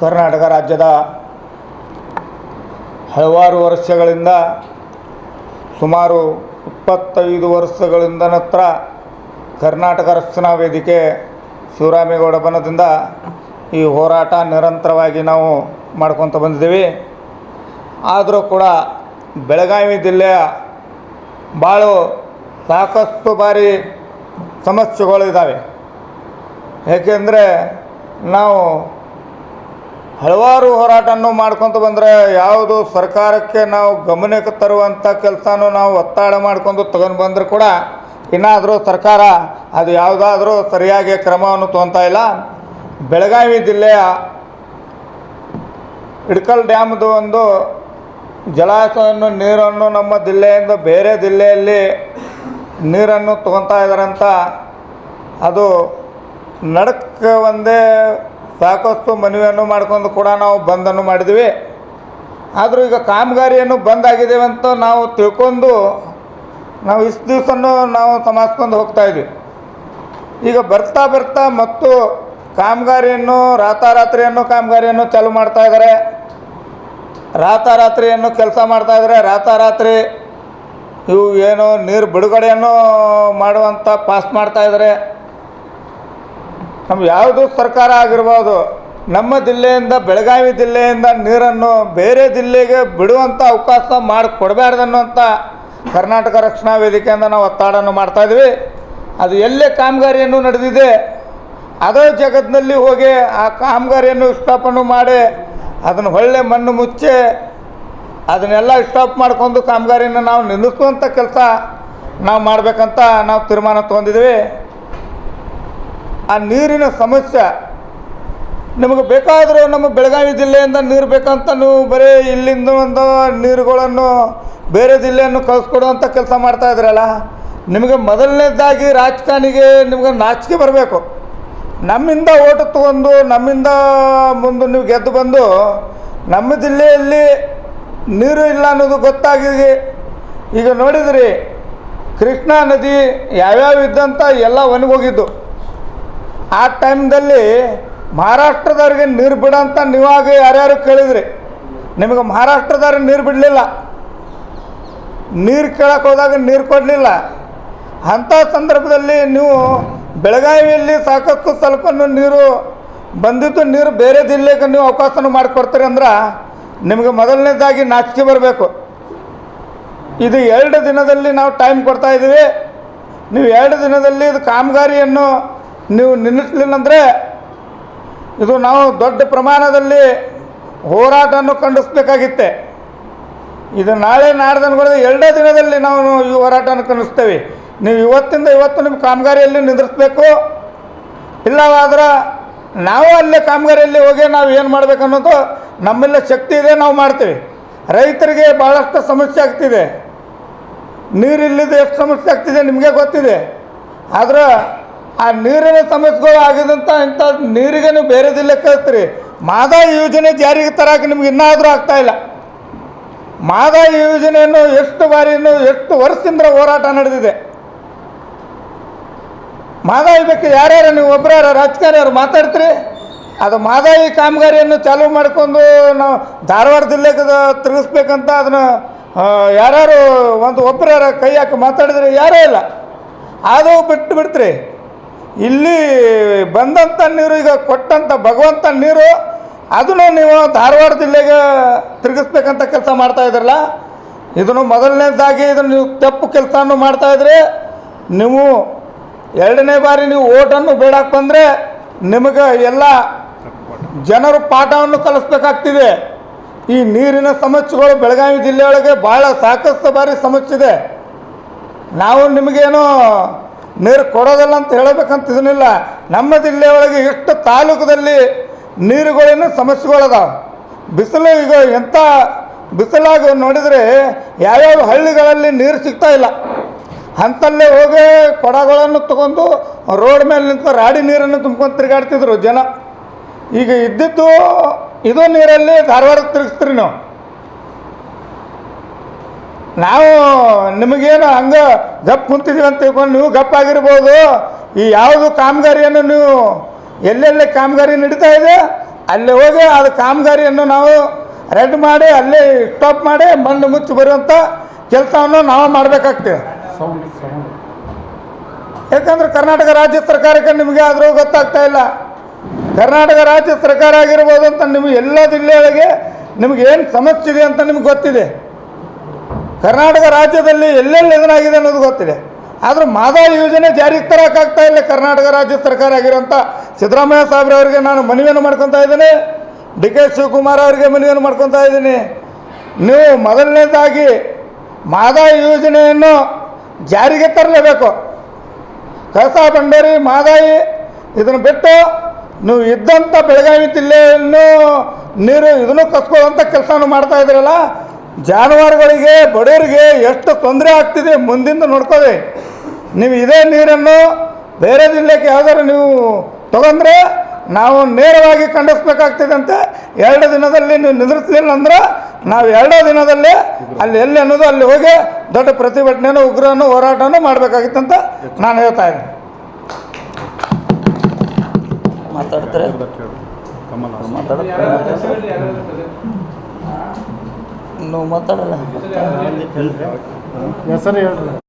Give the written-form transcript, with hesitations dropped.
ಕರ್ನಾಟಕ ರಾಜ್ಯದ ಹಲವಾರು ವರ್ಷಗಳಿಂದ ಸುಮಾರು 25 ವರ್ಷಗಳಿಂದ ನಂತರ ಕರ್ನಾಟಕ ರಕ್ಷಣಾ ವೇದಿಕೆ ಶಿವರಾಮೇಗೌಡ ಬಣದಿಂದ ಈ ಹೋರಾಟ ನಿರಂತರವಾಗಿ ನಾವು ಮಾಡ್ಕೊತ ಬಂದಿದ್ದೀವಿ. ಆದರೂ ಕೂಡ ಬೆಳಗಾವಿ ಜಿಲ್ಲೆಯ ಭಾಳ ಸಾಕಷ್ಟು ಬಾರಿ ಸಮಸ್ಯೆಗಳಿದ್ದಾವೆ. ಏಕೆಂದರೆ ನಾವು ಹಲವಾರು ಹೋರಾಟವನ್ನು ಮಾಡ್ಕೊತ ಬಂದರೆ ಯಾವುದು ಸರ್ಕಾರಕ್ಕೆ ನಾವು ಗಮನಕ್ಕೆ ತರುವಂಥ ಕೆಲಸನೂ ನಾವು ಒತ್ತಡ ಮಾಡ್ಕೊಂಡು ತಗೊಂಡು ಬಂದರೂ ಕೂಡ ಇನ್ನಾದರೂ ಸರ್ಕಾರ ಅದು ಯಾವುದಾದ್ರೂ ಸರಿಯಾಗಿ ಕ್ರಮವನ್ನು ತೊಗೊತಾ ಇಲ್ಲ. ಬೆಳಗಾವಿ ಜಿಲ್ಲೆಯ ಇಡ್ಕಲ್ ಡ್ಯಾಮ್ದು ಒಂದು ಜಲಾಶಯವನ್ನು ನೀರನ್ನು ನಮ್ಮ ಜಿಲ್ಲೆಯಿಂದ ಬೇರೆ ಜಿಲ್ಲೆಯಲ್ಲಿ ನೀರನ್ನು ತೊಗೊತಾ ಇದ್ದಾರಂತ ಅದು ನಡಕ್ಕೆ ಒಂದೇ ಸಾಕಷ್ಟು ಮನವಿಯನ್ನು ಮಾಡ್ಕೊಂಡು ಕೂಡ ನಾವು ಬಂದನ್ನು ಮಾಡಿದ್ವಿ. ಆದರೂ ಈಗ ಕಾಮಗಾರಿಯನ್ನು ಬಂದಾಗಿದ್ದೇವೆ ಅಂತ ನಾವು ತಿಳ್ಕೊಂಡು ನಾವು ಇಷ್ಟು ದಿವಸನೂ ನಾವು ಸಮಾಸ್ಕೊಂಡು ಹೋಗ್ತಾಯಿದ್ವಿ. ಈಗ ಬರ್ತಾ ಬರ್ತಾ ಮತ್ತು ಕಾಮಗಾರಿಯನ್ನು ರಾತಾರಾತ್ರಿಯನ್ನು ಕಾಮಗಾರಿಯನ್ನು ಚಾಲು ಮಾಡ್ತಾಯಿದ್ದಾರೆ. ರಾತಾರಾತ್ರಿಯನ್ನು ಕೆಲಸ ಮಾಡ್ತಾಯಿದ್ದಾರೆ. ರಾತಾರಾತ್ರಿ ಇವು ಏನು ನೀರು ಬಿಡುಗಡೆಯನ್ನು ಮಾಡುವಂಥ ಪಾಸ್ ಮಾಡ್ತಾಯಿದ್ದಾರೆ. ನಮ್ಮ ಯಾವುದು ಸರ್ಕಾರ ಆಗಿರ್ಬೋದು, ನಮ್ಮ ಜಿಲ್ಲೆಯಿಂದ ಬೆಳಗಾವಿ ಜಿಲ್ಲೆಯಿಂದ ನೀರನ್ನು ಬೇರೆ ಜಿಲ್ಲೆಗೆ ಬಿಡುವಂಥ ಅವಕಾಶ ಮಾಡಿಕೊಡಬಾರ್ದನ್ನುವಂಥ ಕರ್ನಾಟಕ ರಕ್ಷಣಾ ವೇದಿಕೆಯಿಂದ ನಾವು ಒತ್ತಡವನ್ನು ಮಾಡ್ತಾಯಿದ್ವಿ. ಅದು ಎಲ್ಲೇ ಕಾಮಗಾರಿಯನ್ನು ನಡೆದಿದೆ ಅದೇ ಜಗತ್ತಿನಲ್ಲಿ ಹೋಗಿ ಆ ಕಾಮಗಾರಿಯನ್ನು ಸ್ಟಾಪನ್ನು ಮಾಡಿ ಅದನ್ನು ಒಳ್ಳೆ ಮಣ್ಣು ಮುಚ್ಚಿ ಅದನ್ನೆಲ್ಲ ಸ್ಟಾಪ್ ಮಾಡ್ಕೊಂಡು ಕಾಮಗಾರಿಯನ್ನು ನಾವು ನಿಲ್ಲಿಸುವಂಥ ಕೆಲಸ ನಾವು ಮಾಡಬೇಕಂತ ನಾವು ತೀರ್ಮಾನ ತೊಗೊಂಡಿದ್ವಿ. ಆ ನೀರಿನ ಸಮಸ್ಯೆ ನಿಮಗೆ ಬೇಕಾದರೂ ನಮ್ಮ ಬೆಳಗಾವಿ ಜಿಲ್ಲೆಯಿಂದ ನೀರು ಬೇಕಂತ ನೀವು ಬರೀ ಇಲ್ಲಿಂದ ಒಂದು ನೀರುಗಳನ್ನು ಬೇರೆ ಜಿಲ್ಲೆಯನ್ನು ಕಳಿಸ್ಕೊಡುವಂಥ ಕೆಲಸ ಮಾಡ್ತಾಯಿದ್ರಲ್ಲ, ನಿಮಗೆ ಮೊದಲನೇದಾಗಿ ರಾಜಕಾರಣಿಗೆ ನಿಮ್ಗೆ ನಾಚಿಕೆ ಬರಬೇಕು. ನಮ್ಮಿಂದ ಓಟು ತೊಗೊಂಡು ನಮ್ಮಿಂದ ಮುಂದೆ ನೀವು ಗೆದ್ದು ಬಂದು ನಮ್ಮ ಜಿಲ್ಲೆಯಲ್ಲಿ ನೀರು ಇಲ್ಲ ಅನ್ನೋದು ಗೊತ್ತಾಗಿದೆ. ಈಗ ನೋಡಿದ್ರಿ ಕೃಷ್ಣಾ ನದಿ ಯಾವ್ಯಾವ ಇದ್ದಂಥ ಎಲ್ಲ ಒಣಗೋಗಿದ್ದು. ಆ ಟೈಮ್ದಲ್ಲಿ ಮಹಾರಾಷ್ಟ್ರದವ್ರಿಗೆ ನೀರು ಬಿಡೋಂಥ ನೀವಾಗ ಯಾರ್ಯಾರು ಕೇಳಿದ್ರಿ, ನಿಮಗೆ ಮಹಾರಾಷ್ಟ್ರದವ್ರಿಗೆ ನೀರು ಬಿಡಲಿಲ್ಲ. ನೀರು ಕೇಳಕ್ಕೆ ಹೋದಾಗ ನೀರು ಕೊಡಲಿಲ್ಲ. ಅಂಥ ಸಂದರ್ಭದಲ್ಲಿ ನೀವು ಬೆಳಗಾವಿಯಲ್ಲಿ ಸಾಕಷ್ಟು ಸ್ವಲ್ಪ ನೀರು ಬಂದಿದ್ದು ನೀರು ಬೇರೆ ಜಿಲ್ಲೆಗೆ ನೀವು ಅವಕಾಶನ ಮಾಡಿಕೊಡ್ತೀರಿ ಅಂದ್ರೆ ನಿಮಗೆ ಮೊದಲನೇದಾಗಿ ನಾಚಿಕೆ ಬರಬೇಕು. ಇದು 2 ದಿನದಲ್ಲಿ ನಾವು ಟೈಮ್ ಕೊಡ್ತಾಯಿದ್ದೀವಿ. ನೀವು 2 ದಿನದಲ್ಲಿ ಇದು ಕಾಮಗಾರಿಯನ್ನು ನೀವು ನಿಲ್ಲಿಸಲಿಲ್ಲಂದರೆ ಇದು ನಾವು ದೊಡ್ಡ ಪ್ರಮಾಣದಲ್ಲಿ ಹೋರಾಟವನ್ನು ಖಂಡಿಸಬೇಕಾಗಿತ್ತೆ. ಇದು ನಾಳೆ ನಾಡ್ದನ್ಗಳು 2 ದಿನದಲ್ಲಿ ನಾವು ಈ ಹೋರಾಟವನ್ನು ಖಂಡಿಸ್ತೇವೆ. ನೀವು ಇವತ್ತಿಂದ ಇವತ್ತು ನಿಮ್ಮ ಕಾಮಗಾರಿಯಲ್ಲಿ ನಿಂದಿರಿಸಬೇಕು. ಇಲ್ಲವಾದ್ರೆ ನಾವು ಅಲ್ಲೇ ಕಾಮಗಾರಿಯಲ್ಲಿ ಹೋಗಿ ನಾವು ಏನು ಮಾಡಬೇಕನ್ನೋದು ನಮ್ಮೆಲ್ಲ ಶಕ್ತಿ ಇದೆ, ನಾವು ಮಾಡ್ತೀವಿ. ರೈತರಿಗೆ ಭಾಳಷ್ಟು ಸಮಸ್ಯೆ ಆಗ್ತಿದೆ. ನೀರಿಲ್ಲದ ಎಷ್ಟು ಸಮಸ್ಯೆ ಆಗ್ತಿದೆ ನಿಮಗೆ ಗೊತ್ತಿದೆ. ಆದ್ರೆ ಆ ನೀರಿನ ಸಮಸ್ಯೆಗಳು ಆಗಿದಂಥ ಇಂಥ ನೀರಿಗೆ ನೀವು ಬೇರೆ ಜಿಲ್ಲೆ ಕಳಿಸ್ತೀರಿ. ಮಾದಾಯಿ ಯೋಜನೆ ಜಾರಿಗೆ ತರಕ್ಕೆ ನಿಮ್ಗೆ ಇನ್ನಾದರೂ ಆಗ್ತಾಯಿಲ್ಲ. ಮಾದಾಯಿ ಯೋಜನೆಯನ್ನು ಎಷ್ಟು ಬಾರಿಯನ್ನು ಎಷ್ಟು ವರ್ಷದಿಂದ ಹೋರಾಟ ನಡೆದಿದೆ. ಮಾದಾಯಿ ಬಗ್ಗೆ ಯಾರ್ಯಾರು ನೀವು ಒಬ್ಬರ ರಾಜಕಾರಣಿಯವರು ಮಾತಾಡ್ತೀರಿ. ಅದು ಮಾದಾಯಿ ಕಾಮಗಾರಿಯನ್ನು ಚಾಲೂ ಮಾಡಿಕೊಂಡು ನಾವು ಧಾರವಾಡ ಜಿಲ್ಲೆಗೆ ತಿರುಗಿಸ್ಬೇಕಂತ ಅದನ್ನು ಯಾರ್ಯಾರು ಒಂದು ಒಬ್ಬರ ಕೈ ಹಾಕಿ ಮಾತಾಡಿದ್ರೆ ಯಾರೂ ಇಲ್ಲ. ಅದು ಬಿಟ್ಟು ಬಿಡ್ತೀರಿ. ಇಲ್ಲಿ ಬಂದಂಥ ನೀರು ಈಗ ಕೊಟ್ಟಂಥ ಭಗವಂತ ನೀರು ಅದನ್ನು ನೀವು ಧಾರವಾಡ ಜಿಲ್ಲೆಗೆ ತಿರುಗಿಸ್ಬೇಕಂತ ಕೆಲಸ ಮಾಡ್ತಾಯಿದ್ರಲ್ಲ, ಇದನ್ನು ಮೊದಲನೇದಾಗಿ ಇದನ್ನು ನೀವು ತಪ್ಪು ಕೆಲಸವನ್ನು ಮಾಡ್ತಾಯಿದ್ರಿ. ನೀವು 2ನೇ ಬಾರಿ ನೀವು ಓಟನ್ನು ಬೇಡಕ್ಕೆ ಬಂದರೆ ನಿಮಗೆ ಎಲ್ಲ ಜನರು ಪಾಠವನ್ನು ಕಲಿಸ್ಬೇಕಾಗ್ತಿದೆ. ಈ ನೀರಿನ ಸಮಸ್ಯೆಗಳು ಬೆಳಗಾವಿ ಜಿಲ್ಲೆಯೊಳಗೆ ಭಾಳ ಸಾಕಷ್ಟು ಬಾರಿ ಸಮಸ್ಯೆ ಇದೆ. ನಾವು ನಿಮಗೇನು ನೀರು ಕೊಡೋದಿಲ್ಲ ಅಂತ ಹೇಳಬೇಕಂತ ಇದನ್ನಿಲ್ಲ. ನಮ್ಮ ಜಿಲ್ಲೆಯೊಳಗೆ ಎಷ್ಟು ತಾಲೂಕದಲ್ಲಿ ನೀರುಗಳಿನ ಸಮಸ್ಯೆಗಳದಾವೆ. ಬಿಸಿಲು ಈಗ ಎಂಥ ಬಿಸಿಲಾಗಿ ನೋಡಿದರೆ ಯಾವ್ಯಾವ ಹಳ್ಳಿಗಳಲ್ಲಿ ನೀರು ಸಿಗ್ತಾಯಿಲ್ಲ. ಅಂಥಲ್ಲೇ ಹೋಗಿ ಕೊಡಗಳನ್ನು ತೊಗೊಂಡು ರೋಡ್ ಮೇಲೆ ನಿಂತು ರಾಡಿ ನೀರನ್ನು ತುಂಬ್ಕೊಂಡು ತಿರುಗಾಡ್ತಿದ್ರು ಜನ. ಈಗ ಇದ್ದಿದ್ದು ಇದು ನೀರಲ್ಲಿ ಧಾರವಾಡಕ್ಕೆ ತಿರುಗಿಸ್ತೀರಿ ನೀವು. ನಾವು ನಿಮಗೇನು ಹಂಗೆ ಗಪ್ ಕುಂತಿದ್ದೀವಿ ಅಂತ ತಿಳ್ಕೊಂಡು ನೀವು ಗಪ್ಪಾಗಿರ್ಬೋದು. ಈ ಯಾವುದು ಕಾಮಗಾರಿಯನ್ನು ನೀವು ಎಲ್ಲೆಲ್ಲೇ ಕಾಮಗಾರಿ ನಡೀತಾ ಇದೆ ಅಲ್ಲಿ ಹೋಗಿ ಅದು ಕಾಮಗಾರಿಯನ್ನು ನಾವು ರೆಡ್ ಮಾಡಿ ಅಲ್ಲಿ ಸ್ಟಾಪ್ ಮಾಡಿ ಮಣ್ಣು ಮುಚ್ಚಿ ಬರುವಂಥ ಕೆಲಸವನ್ನು ನಾವು ಮಾಡಬೇಕಾಗ್ತದೆ. ಯಾಕಂದ್ರೆ ಕರ್ನಾಟಕ ರಾಜ್ಯ ಸರ್ಕಾರಕ್ಕೆ ನಿಮಗೆ ಆದರೂ ಗೊತ್ತಾಗ್ತಾ ಇಲ್ಲ. ಕರ್ನಾಟಕ ರಾಜ್ಯ ಸರ್ಕಾರ ಆಗಿರ್ಬೋದು ಅಂತ ನಿಮಗೆ ಎಲ್ಲ ಜಿಲ್ಲೆಗಳಿಗೆ ನಿಮ್ಗೆ ಏನು ಸಮಸ್ಯೆ ಇದೆ ಅಂತ ನಿಮ್ಗೆ ಗೊತ್ತಿದೆ. ಕರ್ನಾಟಕ ರಾಜ್ಯದಲ್ಲಿ ಎಲ್ಲೆಲ್ಲಿ ಏನಾಗಿದೆ ಅನ್ನೋದು ಗೊತ್ತಿದೆ. ಆದರೂ ಮಾದಾಯಿ ಯೋಜನೆ ಜಾರಿಗೆ ತರೋಕ್ಕಾಗ್ತಾ ಇಲ್ಲ. ಕರ್ನಾಟಕ ರಾಜ್ಯ ಸರ್ಕಾರ ಆಗಿರೋಂಥ ಸಿದ್ದರಾಮಯ್ಯ ಸಾಹೇಬ್ರವರಿಗೆ ನಾನು ಮನವಿಯನ್ನು ಮಾಡ್ಕೊತಾ ಇದ್ದೀನಿ. ಡಿ ಕೆ ಶಿವಕುಮಾರ್ ಅವರಿಗೆ ಮನವಿಯನ್ನು ಮಾಡ್ಕೊತಾ ಇದ್ದೀನಿ. ನೀವು ಮೊದಲನೇದಾಗಿ ಮಾದಾಯಿ ಯೋಜನೆಯನ್ನು ಜಾರಿಗೆ ತರಲೇಬೇಕು. ಕಳಸಾ ಬಂಡೂರಿ ಮಾದಾಯಿ ಇದನ್ನು ಬಿಟ್ಟು ನೀವು ಇದ್ದಂಥ ಬೆಳಗಾವಿ ಜಿಲ್ಲೆಯನ್ನು ನೀರು ಇದನ್ನು ಕಸ್ಕೊಳ್ಳೋಂಥ ಕೆಲಸವನ್ನು ಮಾಡ್ತಾ ಇದ್ದೀರಲ್ಲ, ಜಾನುವಾರುಗಳಿಗೆ ಬಡವರಿಗೆ ಎಷ್ಟು ತೊಂದರೆ ಆಗ್ತಿದೆ ಮುಂದಿಂದ ನೋಡ್ಕೊಳ್ಳಿ. ನೀವು ಇದೇ ನೀರನ್ನು ಬೇರೆ ಜಿಲ್ಲೆಗೆ ಯಾವ್ದಾದ್ರು ನೀವು ತಗೊಂಡ್ರೆ ನಾವು ನೇರವಾಗಿ ಖಂಡಿಸ್ಬೇಕಾಗ್ತದೆ ಅಂತ 2 ದಿನದಲ್ಲಿ ನೀವು ನಿಂದಿಸಲಿಲ್ಲ ಅಂದ್ರೆ ನಾವು 2 ದಿನದಲ್ಲೇ ಅಲ್ಲಿ ಎಲ್ಲಿ ಅನ್ನೋದು ಅಲ್ಲಿ ಹೋಗಿ ದೊಡ್ಡ ಪ್ರತಿಭಟನೆಯನ್ನು ಉಗ್ರವನ್ನು ಹೋರಾಟವನ್ನು ಮಾಡಬೇಕಾಗಿತ್ತು ಅಂತ ನಾನು ಹೇಳ್ತಾ ಇದ್ದೀನಿ. ಮಾತಾಡ್ತಾರೆ ಮಾತಾಡಲ್ಲ.